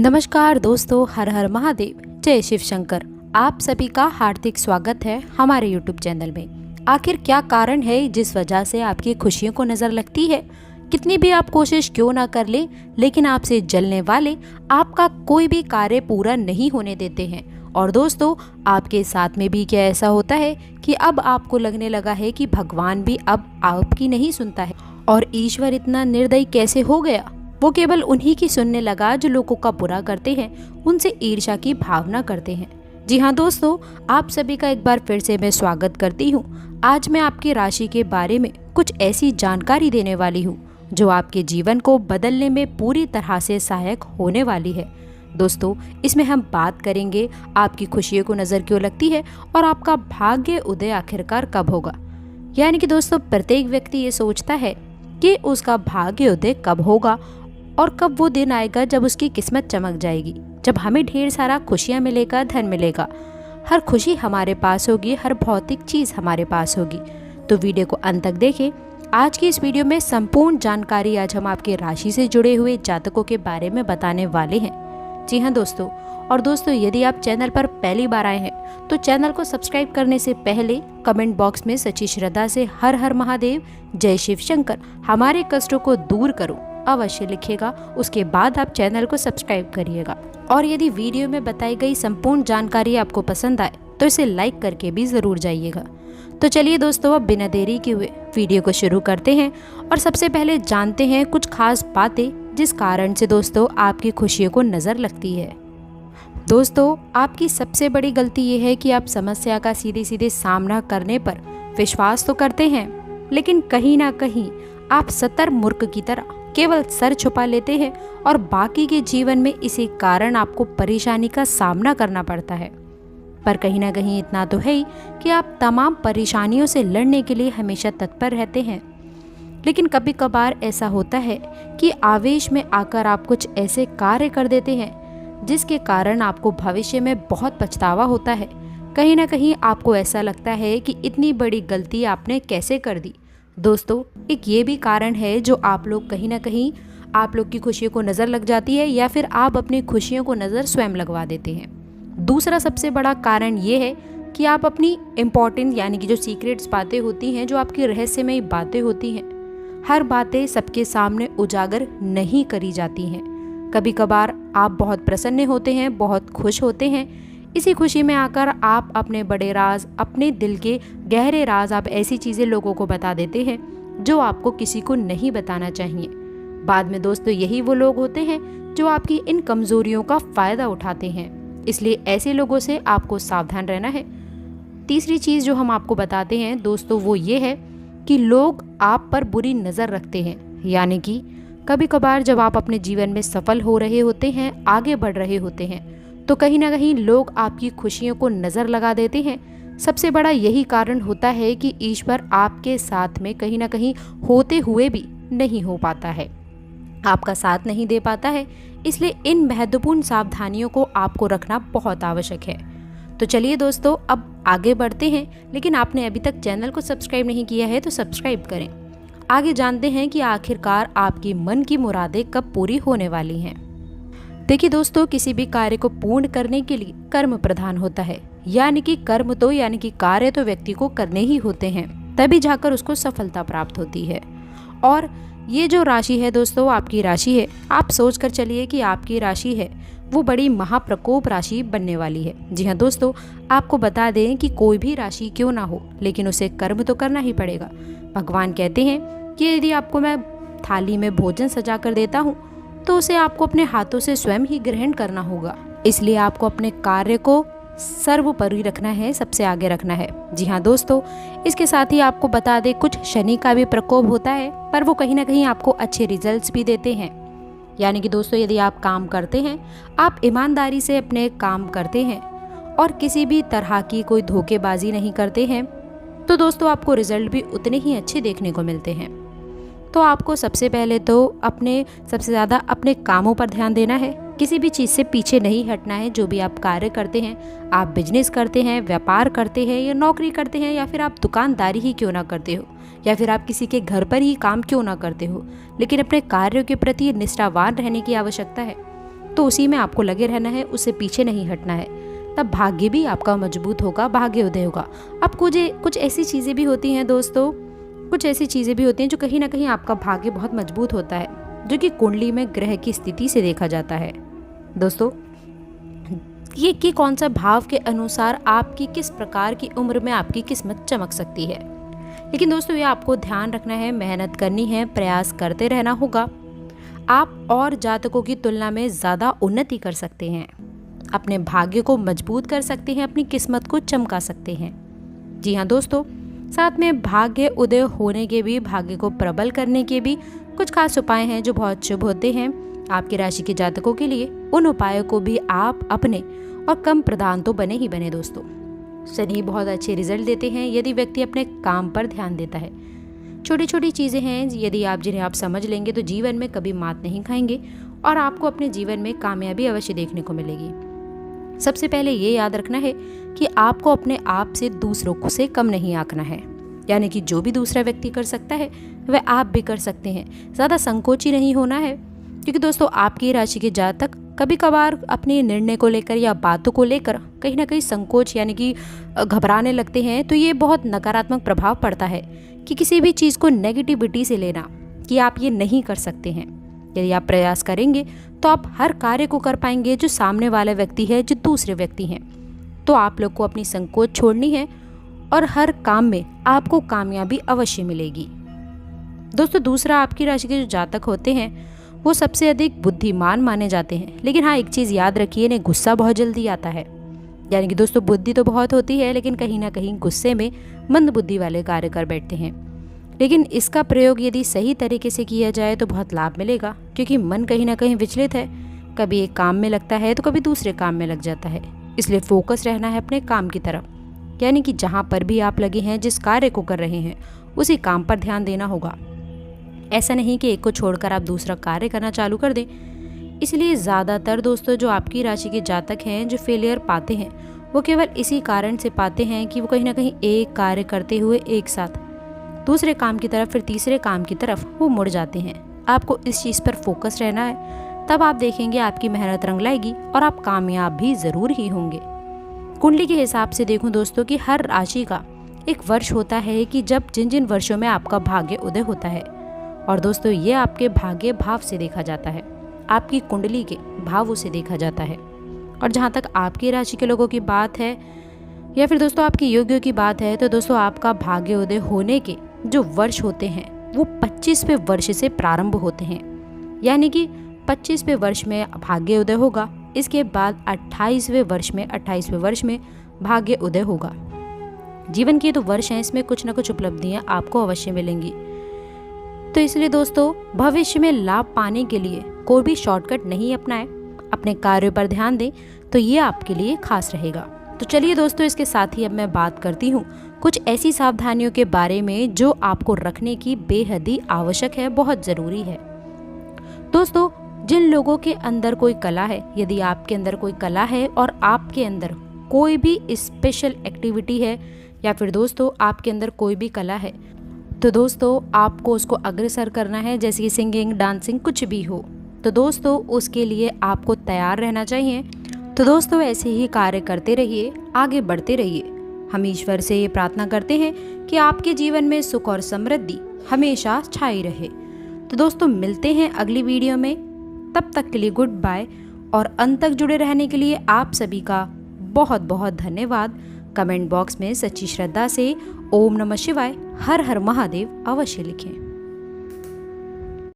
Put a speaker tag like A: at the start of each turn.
A: नमस्कार दोस्तों, हर हर महादेव, जय शिव शंकर। आप सभी का हार्दिक स्वागत है हमारे यूट्यूब चैनल में। आखिर क्या कारण है जिस वजह से आपकी खुशियों को नज़र लगती है? कितनी भी आप कोशिश क्यों ना कर ले, लेकिन आपसे जलने वाले आपका कोई भी कार्य पूरा नहीं होने देते हैं। और दोस्तों, आपके साथ में भी क्या ऐसा होता है कि अब आपको लगने लगा है कि भगवान भी अब आपकी नहीं सुनता है और ईश्वर इतना निर्दयी कैसे हो गया? वो केवल उन्हीं की सुनने लगा जो लोगों का बुरा करते हैं, उनसे ईर्ष्या की भावना करते हैं। जी हाँ दोस्तों, आप सभी का एक बार फिर से मैं स्वागत करती हूँ। आज मैं आपकी राशि के बारे में कुछ ऐसी जानकारी देने वाली हूँ जो आपके जीवन को बदलने में पूरी तरह से सहायक होने वाली है। दोस्तों, इसमें हम बात करेंगे आपकी खुशियों को नज़र क्यों लगती है और आपका भाग्य उदय आखिरकार कब होगा। यानी कि दोस्तों, प्रत्येक व्यक्ति ये सोचता है कि उसका भाग्य उदय कब होगा और कब वो दिन आएगा जब उसकी किस्मत चमक जाएगी, जब हमें ढेर सारा खुशियाँ मिलेगा, धन मिलेगा, हर खुशी हमारे पास होगी, हर भौतिक चीज़ हमारे पास होगी। तो वीडियो को अंत तक देखें। आज की इस वीडियो में संपूर्ण जानकारी आज हम आपके राशि से जुड़े हुए जातकों के बारे में बताने वाले हैं। जी हाँ दोस्तों, और दोस्तों, यदि आप चैनल पर पहली बार आए हैं तो चैनल को सब्सक्राइब करने से पहले कमेंट बॉक्स में सच्ची श्रद्धा से हर हर महादेव, जय शिव शंकर, हमारे कष्टों को दूर करो अवश्य लिखिएगा। उसके बाद आप चैनल को सब्सक्राइब करिएगा। और यदि वीडियो में बताई गई संपूर्ण जानकारी आपको पसंद आए तो इसे लाइक करके भी ज़रूर जाइएगा। तो चलिए दोस्तों, अब बिना देरी किए हुए वीडियो को शुरू करते हैं और सबसे पहले जानते हैं कुछ खास बातें जिस कारण से दोस्तों आपकी खुशियों को नज़र लगती है। दोस्तों, आपकी सबसे बड़ी गलती ये है कि आप समस्या का सीधे सीधे सामना करने पर विश्वास तो करते हैं, लेकिन कहीं ना कहीं आप सतर मूर्ख की तरह केवल सर छुपा लेते हैं और बाकी के जीवन में इसी कारण आपको परेशानी का सामना करना पड़ता है। पर कहीं ना कहीं इतना तो है ही कि आप तमाम परेशानियों से लड़ने के लिए हमेशा तत्पर रहते हैं। लेकिन कभी कभार ऐसा होता है कि आवेश में आकर आप कुछ ऐसे कार्य कर देते हैं जिसके कारण आपको भविष्य में बहुत पछतावा होता है। कहीं ना कहीं आपको ऐसा लगता है कि इतनी बड़ी गलती आपने कैसे कर दी। दोस्तों, एक ये भी कारण है जो आप लोग कहीं ना कहीं आप लोग की खुशियों को नज़र लग जाती है या फिर आप अपनी खुशियों को नज़र स्वयं लगवा देते हैं। दूसरा सबसे बड़ा कारण ये है कि आप अपनी इम्पॉर्टेंट यानी कि जो सीक्रेट्स बातें होती हैं, जो आपकी रहस्यमयी बातें होती हैं, हर बातें सबके सामने उजागर नहीं करी जाती हैं। कभी कभार आप बहुत प्रसन्न होते हैं, बहुत खुश होते हैं, इसी खुशी में आकर आप अपने बड़े राज, अपने दिल के गहरे राज, आप ऐसी चीज़ें लोगों को बता देते हैं जो आपको किसी को नहीं बताना चाहिए। बाद में दोस्तों, यही वो लोग होते हैं जो आपकी इन कमज़ोरियों का फ़ायदा उठाते हैं। इसलिए ऐसे लोगों से आपको सावधान रहना है। तीसरी चीज़ जो हम आपको बताते हैं दोस्तों, वो ये है कि लोग आप पर बुरी नज़र रखते हैं। यानी कि कभी कभार जब आप अपने जीवन में सफल हो रहे होते हैं, आगे बढ़ रहे होते हैं, तो कहीं ना कहीं लोग आपकी खुशियों को नज़र लगा देते हैं। सबसे बड़ा यही कारण होता है कि ईश्वर आपके साथ में कहीं ना कहीं होते हुए भी नहीं हो पाता है, आपका साथ नहीं दे पाता है। इसलिए इन महत्वपूर्ण सावधानियों को आपको रखना बहुत आवश्यक है। तो चलिए दोस्तों, अब आगे बढ़ते हैं। लेकिन आपने अभी तक चैनल को सब्सक्राइब नहीं किया है तो सब्सक्राइब करें। आगे जानते हैं कि आखिरकार आपकी मन की मुरादें कब पूरी होने वाली हैं। देखिए दोस्तों, किसी भी कार्य को पूर्ण करने के लिए कर्म प्रधान होता है। यानी कि कर्म तो यानी कि कार्य तो व्यक्ति को करने ही होते हैं, तभी जाकर उसको सफलता प्राप्त होती है। और ये जो राशि है दोस्तों, आपकी राशि है, आप सोच कर चलिए कि आपकी राशि है वो बड़ी महाप्रकोप राशि बनने वाली है। जी हाँ दोस्तों, आपको बता दें कि कोई भी राशि क्यों ना हो, लेकिन उसे कर्म तो करना ही पड़ेगा। भगवान कहते हैं कि यदि आपको मैं थाली में भोजन सजा कर देता हूँ तो उसे आपको अपने हाथों से स्वयं ही ग्रहण करना होगा। इसलिए आपको अपने कार्य को सर्वोपरि रखना है, सबसे आगे रखना है। जी हाँ दोस्तों, इसके साथ ही आपको बता दें कुछ शनि का भी प्रकोप होता है, पर वो कहीं ना कहीं आपको अच्छे रिजल्ट्स भी देते हैं। यानी कि दोस्तों, यदि आप काम करते हैं, आप ईमानदारी से अपने काम करते हैं और किसी भी तरह की कोई धोखेबाजी नहीं करते हैं, तो दोस्तों आपको रिजल्ट भी उतने ही अच्छे देखने को मिलते हैं। तो आपको सबसे पहले तो सबसे ज़्यादा अपने कामों पर ध्यान देना है। किसी भी चीज़ से पीछे नहीं हटना है। जो भी आप कार्य करते हैं, आप बिजनेस करते हैं, व्यापार करते हैं या नौकरी करते हैं, या फिर आप दुकानदारी ही क्यों ना करते हो, या फिर आप किसी के घर पर ही काम क्यों ना करते हो, लेकिन अपने कार्यों के प्रति निष्ठावान रहने की आवश्यकता है। तो उसी में आपको लगे रहना है, उससे पीछे नहीं हटना है। तब भाग्य भी आपका मजबूत होगा, भाग्य उदय होगा। अब कुछ ऐसी चीज़ें भी होती हैं दोस्तों, कुछ ऐसी चीज़ें भी होती हैं जो कहीं ना कहीं आपका भाग्य बहुत मजबूत होता है, जो कि कुंडली में ग्रह की स्थिति से देखा जाता है दोस्तों। ये कि कौन सा भाव के अनुसार आपकी किस प्रकार की उम्र में आपकी किस्मत चमक सकती है। लेकिन दोस्तों ये आपको ध्यान रखना है, मेहनत करनी है, प्रयास करते रहना होगा। आप और जातकों की तुलना में ज़्यादा उन्नति कर सकते हैं, अपने भाग्य को मजबूत कर सकते हैं, अपनी किस्मत को चमका सकते हैं। जी हाँ दोस्तों, साथ में भाग्य उदय होने के भी, भाग्य को प्रबल करने के भी कुछ खास उपाय हैं जो बहुत शुभ होते हैं आपकी राशि के जातकों के लिए। उन उपायों को भी आप अपने और कम प्रदान तो बने ही बने दोस्तों। शनि बहुत अच्छे रिजल्ट देते हैं यदि व्यक्ति अपने काम पर ध्यान देता है। छोटी छोटी चीज़ें हैं यदि आप जिन्हें आप समझ लेंगे तो जीवन में कभी मात नहीं खाएंगे और आपको अपने जीवन में कामयाबी अवश्य देखने को मिलेगी। सबसे पहले ये याद रखना है कि आपको अपने आप से दूसरों से कम नहीं आंकना है, यानी कि जो भी दूसरा व्यक्ति कर सकता है वह आप भी कर सकते हैं। ज़्यादा संकोची नहीं होना है, क्योंकि दोस्तों आपकी राशि के जातक कभी कभार अपने निर्णय को लेकर या बातों को लेकर कहीं ना कहीं संकोच यानी कि घबराने लगते हैं। तो ये बहुत नकारात्मक प्रभाव पड़ता है कि किसी भी चीज़ को नेगेटिविटी से लेना कि आप ये नहीं कर सकते हैं। यदि आप प्रयास करेंगे तो आप हर कार्य को कर पाएंगे जो सामने वाला व्यक्ति है, जो दूसरे व्यक्ति हैं। तो आप लोग को अपनी संकोच छोड़नी है और हर काम में आपको कामयाबी अवश्य मिलेगी। दोस्तों दूसरा, आपकी राशि के जो जातक होते हैं वो सबसे अधिक बुद्धिमान माने जाते हैं। लेकिन हाँ, एक चीज़ याद रखिए, इन्हें गुस्सा बहुत जल्दी आता है। यानी कि दोस्तों बुद्धि तो बहुत होती है लेकिन कहीं ना कहीं गुस्से में मंद बुद्धि वाले कार्य कर बैठते हैं। लेकिन इसका प्रयोग यदि सही तरीके से किया जाए तो बहुत लाभ मिलेगा, क्योंकि मन कहीं ना कहीं विचलित है, कभी एक काम में लगता है तो कभी दूसरे काम में लग जाता है। इसलिए फोकस रहना है अपने काम की तरफ, यानी कि जहाँ पर भी आप लगे हैं, जिस कार्य को कर रहे हैं उसी काम पर ध्यान देना होगा। ऐसा नहीं कि एक को छोड़कर आप दूसरा कार्य करना चालू कर दें। इसलिए ज़्यादातर दोस्तों जो आपकी राशि के जातक हैं जो फेलियर पाते हैं वो केवल इसी कारण से पाते हैं कि वो कहीं ना कहीं एक कार्य करते हुए एक साथ दूसरे काम की तरफ, फिर तीसरे काम की तरफ वो मुड़ जाते हैं। आपको इस चीज़ पर फोकस रहना है, तब आप देखेंगे आपकी मेहनत रंग लाएगी और आप कामयाब भी ज़रूर ही होंगे। कुंडली के हिसाब से देखूं दोस्तों कि हर राशि का एक वर्ष होता है कि जब जिन जिन वर्षों में आपका भाग्य उदय होता है। और दोस्तों ये आपके भाग्य भाव से देखा जाता है, आपकी कुंडली के भावों से देखा जाता है। और जहाँ तक आपकी राशि के लोगों की बात है या फिर दोस्तों आपके योग्यों की बात है, तो दोस्तों आपका भाग्य उदय होने के जो वर्ष होते हैं वो 25वें वर्ष से प्रारंभ होते हैं। यानी कि 25वें वर्ष में भाग्य उदय होगा, इसके बाद 28वें वर्ष में भाग्य उदय होगा। जीवन के तो वर्ष हैं, इसमें कुछ ना कुछ उपलब्धियां आपको अवश्य मिलेंगी। तो इसलिए दोस्तों भविष्य में लाभ पाने के लिए कोई भी शॉर्टकट नहीं अपनाएं, अपने कार्यों पर ध्यान दें, तो ये आपके लिए खास रहेगा। तो चलिए दोस्तों, इसके साथ ही अब मैं बात करती हूँ कुछ ऐसी सावधानियों के बारे में जो आपको रखने की बेहद ही आवश्यक है, बहुत ज़रूरी है। दोस्तों जिन लोगों के अंदर कोई कला है, यदि आपके अंदर कोई कला है और आपके अंदर कोई भी स्पेशल एक्टिविटी है या फिर दोस्तों आपके अंदर कोई भी कला है, तो दोस्तों आपको उसको अग्रसर करना है, जैसे कि सिंगिंग, डांसिंग, कुछ भी हो। तो दोस्तों उसके लिए आपको तैयार रहना चाहिए। तो दोस्तों ऐसे ही कार्य करते रहिए, आगे बढ़ते रहिए। हम ईश्वर से ये प्रार्थना करते हैं कि आपके जीवन में सुख और समृद्धि हमेशा छाई रहे। तो दोस्तों मिलते हैं अगली वीडियो में, तब तक के लिए गुड बाय। और अंत तक जुड़े रहने के लिए आप सभी का बहुत बहुत धन्यवाद। कमेंट बॉक्स में सच्ची श्रद्धा से ओम नमः शिवाय, हर हर महादेव अवश्य लिखें।